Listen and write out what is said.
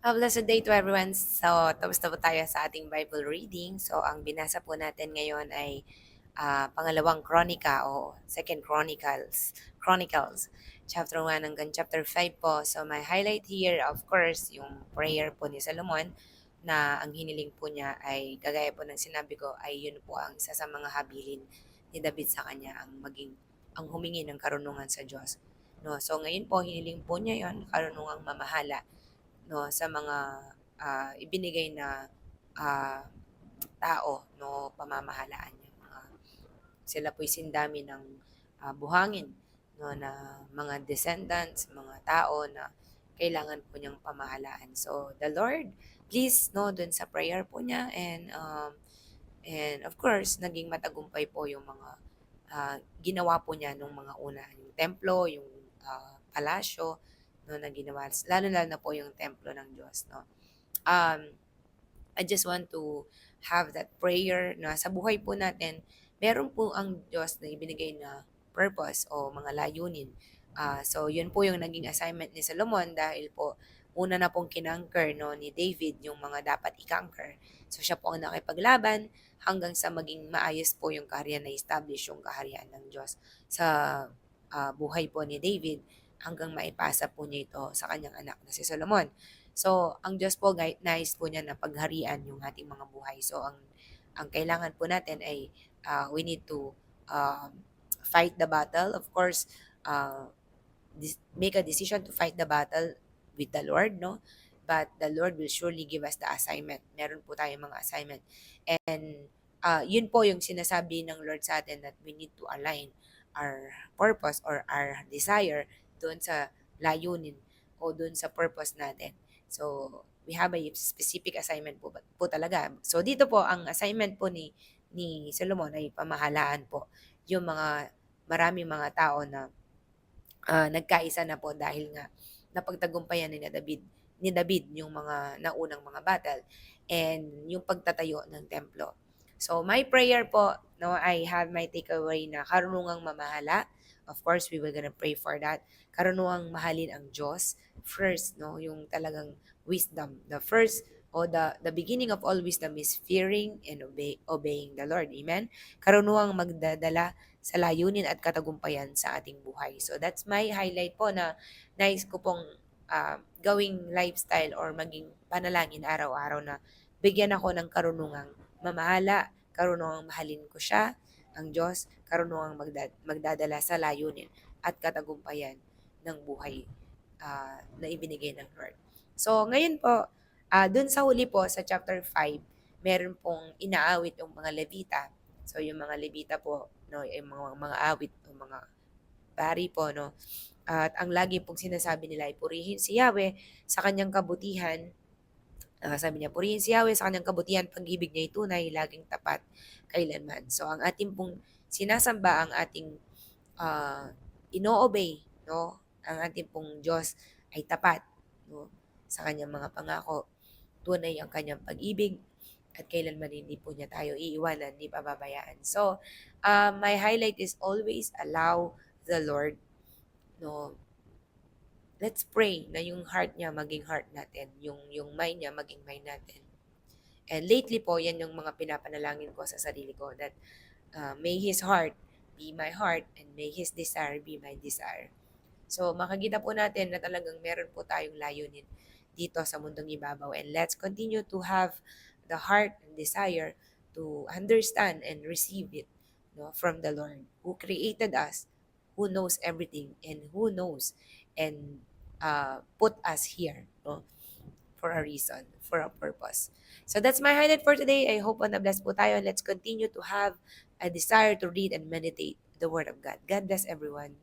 A blessed day to everyone. So, tapos na po tayo sa ating Bible reading. So, ang binasa po natin ngayon ay pangalawang Kronika o Second Chronicles, chapter 1 hanggang chapter 5 po. So, my highlight here, of course, yung prayer po ni Solomon na ang hiniling po niya ay, kagaya po ng sinabi ko, ay yun po ang isa sa mga habilin ni David sa kanya, ang humingi ng karunungan sa Diyos. No, so ngayon po hiniling po niya yon, karunungang mamahala, no, sa mga ibinigay na ah, tao, no, pamamahalaan niya. Sila po'y sindami ng buhangin, no, na mga descendants, mga tao na kailangan po niyang pamahalaan. So the Lord, please, no, dun sa prayer po niya, and of course naging matagumpay po yung mga ginawa po niya nung mga una, yung templo, yung palasyo, no, na ginawa, lalo lalo na po yung templo ng Diyos, no. um, I just want to have that prayer na sa buhay po natin, meron po ang Diyos na ibinigay na purpose o mga layunin. So, yun po yung naging assignment ni Solomon dahil po una na pong kinanker, no, ni David yung mga dapat i-conquer. So, siya po ang nakipaglaban hanggang sa maging maayos po yung kaharian, na establish yung kaharian ng Diyos sa buhay po ni David hanggang maipasa po niya ito sa kanyang anak na si Solomon. So, ang Diyos po, nais po niya na pagharian yung ating mga buhay. So, ang kailangan po natin ay we need to fight the battle. Of course, uh, make a decision to fight the battle with the Lord, no? But the Lord will surely give us the assignment. Meron po tayong mga assignment. And yun po yung sinasabi ng Lord sa atin, that we need to align our purpose or our desire doon sa layunin o doon sa purpose natin. So, we have a specific assignment po talaga. So, dito po, ang assignment po ni Solomon ay pamahalaan po yung mga maraming mga tao na nagkaisa na po dahil nga napagtagumpayan ni David yung mga naunang mga battle and yung pagtatayo ng templo. So, my prayer po, no, I have my takeaway na karunungang mamahala. Of course, we will gonna pray for that. Karunungang mahalin ang Diyos first, no, yung talagang wisdom. The first o the beginning of all wisdom is fearing and obeying the Lord. Amen? Karunungang magdadala sa layunin at katagumpayan sa ating buhay. So that's my highlight po na nais ko pong gawing lifestyle or maging panalangin araw-araw, na bigyan ako ng karunungang mamahala, karunungang mahalin ko siya, ang Diyos, karunungang magdadala sa layunin at katagumpayan ng buhay na ibinigay ng Lord. So ngayon po, dun sa huli po sa chapter 5, meron pong inaawit yung mga Levita. So yung mga Levita po, no, yung mga awit o mga pari po, no. At ang lagi pong sinasabi nila ay purihin si Yahweh sa kanyang kabutihan. Sabi niya, purihin si Yahweh sa kanyang kabutihan, pag-ibig niya ay tunay, laging tapat, kailanman. So ang ating pong sinasamba, ang ating uh, ino-obey, no, ang ating pong Diyos ay tapat, no, sa kanyang mga pangako. Tunay ang kanyang pag-ibig at kailanman hindi po niya tayo iiwanan, ni pababayaan. So, my highlight is always allow the Lord, no, let's pray na yung heart niya maging heart natin, yung mind niya maging mind natin. And lately po, yan yung mga pinapanalangin ko sa sarili ko, that may His heart be my heart and may His desire be my desire. So, makikita po natin na talagang meron po tayong layunin dito sa mundong ibabaw. And let's continue to have the heart and desire to understand and receive it, no, from the Lord who created us, who knows everything, and who knows and put us here, no, for a reason, for a purpose. So that's my highlight for today. I hope na bless po tayo. Let's continue to have a desire to read and meditate the Word of God. God bless everyone.